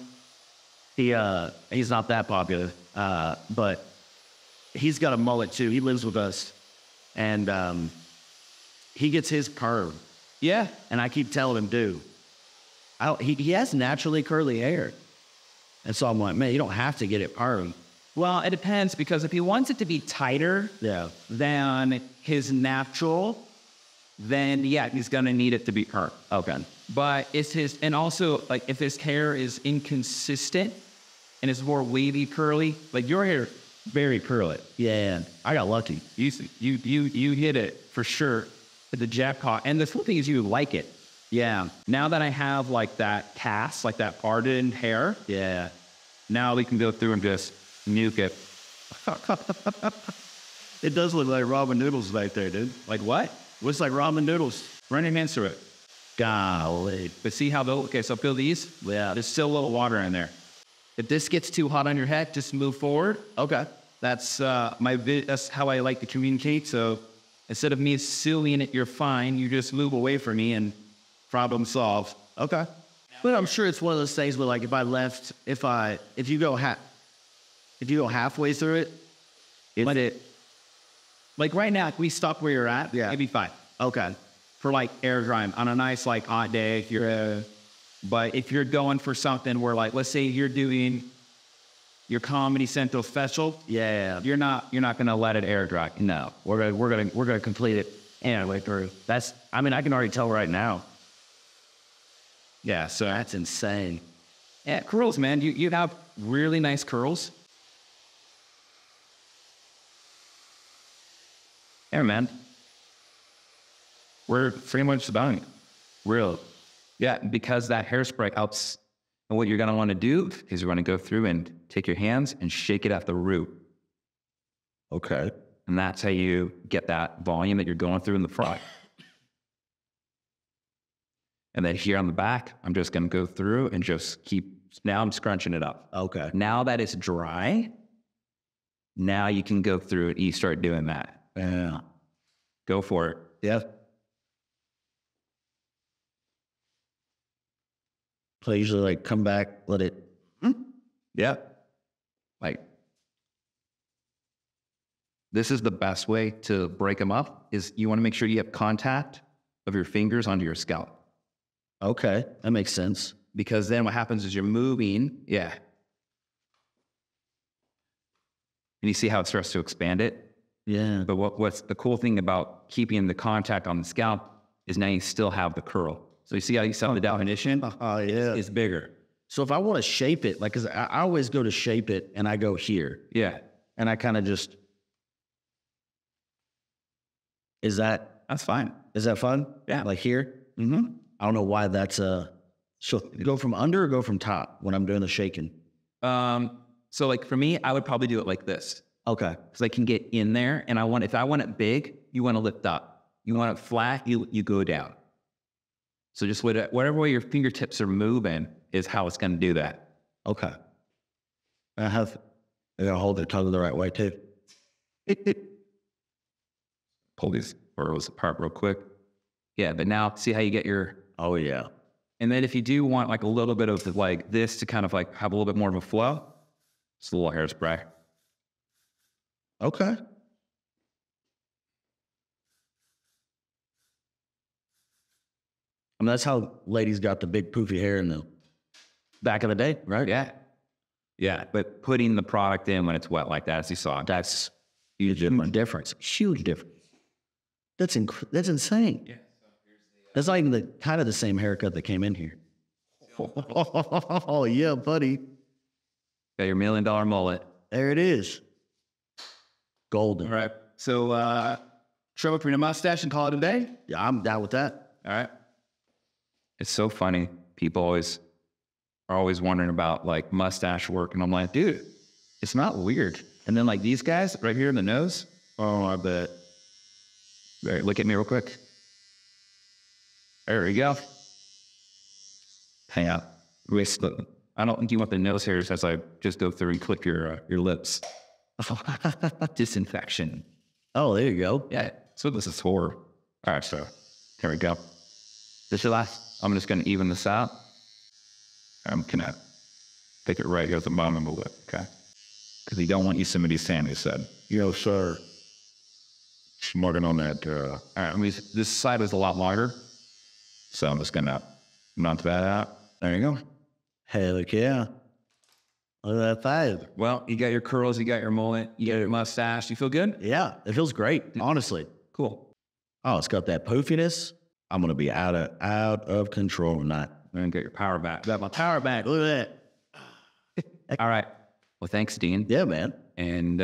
He's not that popular, but he's got a mullet too. He lives with us, and he gets his perm. Yeah. And I keep telling him, dude, he has naturally curly hair. And so I'm like, man, you don't have to get it perm. Well, it depends, because if he wants it to be tighter than his natural, then yeah, he's going to need it to be perm. Okay. But it's his, and also like if his hair is inconsistent and it's more wavy, curly, like your hair, very curly. Yeah, I got lucky. You hit it for sure. Hit the jackpot. And the cool thing is you like it. Yeah. Now that I have like that cast, like that parted hair. Yeah. Now we can go through and just nuke it. It does look like ramen noodles back there, dude. Like what? Looks like ramen noodles. Run your hands through it. Golly. But see how they'll, okay, so feel these? Yeah. There's still a little water in there. If this gets too hot on your head, just move forward. Okay. That's that's how I like to communicate. So instead of me suing it, you're fine. You just move away from me and problem solved. Okay. But I'm sure it's one of those things where, like, if you go halfway through it, Let it, like right now, if we stop where you're at, Yeah. it'd be fine. okay. For like air drying on a nice like hot day, if you're, but if you're going for something where like, let's say you're doing your Comedy Central special, Yeah. you're not gonna let it air dry. No, we're gonna complete it anyway through. I can already tell right now. Yeah, so That's insane. yeah, curls, man. You have really nice curls. Yeah, man. We're pretty much done. Real. Yeah, because that hairspray helps. And what you're going to want to do is you're going to go through and take your hands and shake it at the root. Okay. And that's how you get that volume that you're going through in the front. And then here on the back, I'm just going to go through and just now I'm scrunching it up. Okay. Now that it's dry, now you can go through it. You start doing that. Yeah. Go for it. Yeah. So I usually like come back, let it. Yeah. Like, this is the best way to break them up is you want to make sure you have contact of your fingers onto your scalp. Okay, that makes sense. Because then what happens is you're moving. Yeah. And you see how it starts to expand it? Yeah. But what's the cool thing about keeping the contact on the scalp is now you still have the curl. So you see how you saw the definition? Oh yeah. It's bigger. So if I want to shape it, like, cause I always go to shape it and I go here Yeah. and I kind of just, That's fine. is that fun? Yeah. Like here? Mm-hmm. I don't know why that's so go from under or go from top when I'm doing the shaking? So like for me, I would probably do it like this. Okay. Because I can get in there and if I want it big, you want to lift up. You want it flat, you go down. So just whatever way your fingertips are moving is how it's going to do that. Okay. I gotta hold the tongue the right way too. Pull these furrows apart real quick. Yeah, but now see how you get your, Oh yeah. and then if you do want like a little bit of like this to kind of like have a little bit more of a flow, it's a little hairspray. Okay. I mean, that's how ladies got the big poofy hair in the back of the day, right? Yeah. Yeah, but putting the product in when it's wet like that, as you saw, That's huge difference. Huge difference. That's insane. Yeah. That's not even the kind of the same haircut that came in here. Oh yeah, buddy. Got your $1 million mullet. There it is. Golden. All right. So, trim up your mustache and call it a day. Yeah, I'm down with that. All right. It's so funny. People are always wondering about like mustache work. And I'm like, dude, it's not weird. And then like these guys right here in the nose. Oh, I bet. All right, look at me real quick. There we go. Hang out. I don't think you want the nose hairs as I just go through and clip your lips. Disinfection. Oh, there you go. Yeah. So this is for. All right, so here we go. This is last. I'm just going to even this out. I'm going to pick it right here at the bottom of the lip, okay? Because you don't want you somebody saying who said, Sir. Smugging on that. all right, I mean, this side is a lot longer. So I'm just going to knock that out. There you go. Heck yeah. Look at that five. Well, you got your curls, you got your mullet, you got your mustache. You feel good? Yeah, it feels great, honestly. Cool. Oh, it's got that poofiness. I'm gonna be out of control tonight. I'm gonna get your power back. Got my power back. Look at that. All right. Well, thanks, Dean. Yeah, man. And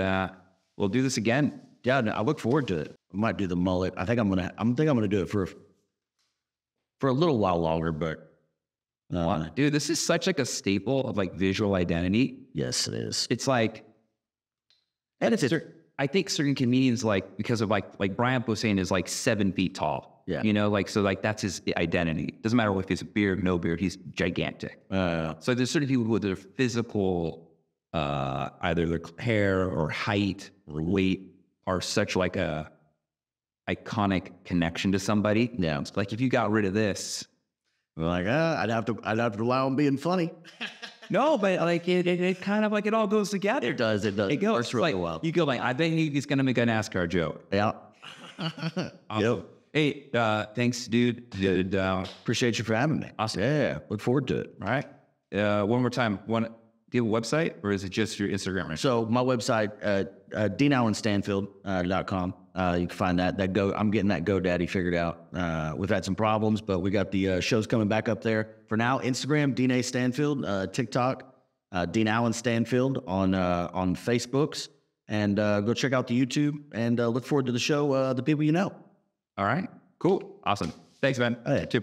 we'll do this again. Yeah, I look forward to it. I might do the mullet. I think I'm gonna do it for a little while longer, but Dude, this is such like a staple of like visual identity. yes, it is. It's like, And it's I think certain comedians, like, because of like Brian Posehn is like 7 feet tall. Yeah. You know, like, so like that's his identity. Doesn't matter if he's a beard, no beard, he's gigantic. So there's certain people with their physical, either their hair or height or weight are such like a iconic connection to somebody. Yeah. It's like if you got rid of this. we're like, I'd have to rely on being funny. No, but like it kind of like it all goes together. It does. It It goes works really like, well. You go like, I bet he's gonna make a NASCAR joke. Yeah. Awesome. Hey, thanks, dude. Appreciate you for having me. Awesome. Yeah. Look forward to it. All right. One more time. Do you have a website or is it just your Instagram? Right? So my website, deanallenstanfield.com. You can find that. I'm getting that GoDaddy figured out. We've had some problems, but we got the shows coming back up there. For now, Instagram, Dean A. Stanfield, TikTok, Dean Allen Stanfield on Facebooks, and go check out the YouTube and look forward to the show, The People You Know. All right. Cool. Awesome. Thanks, man. Oh, yeah.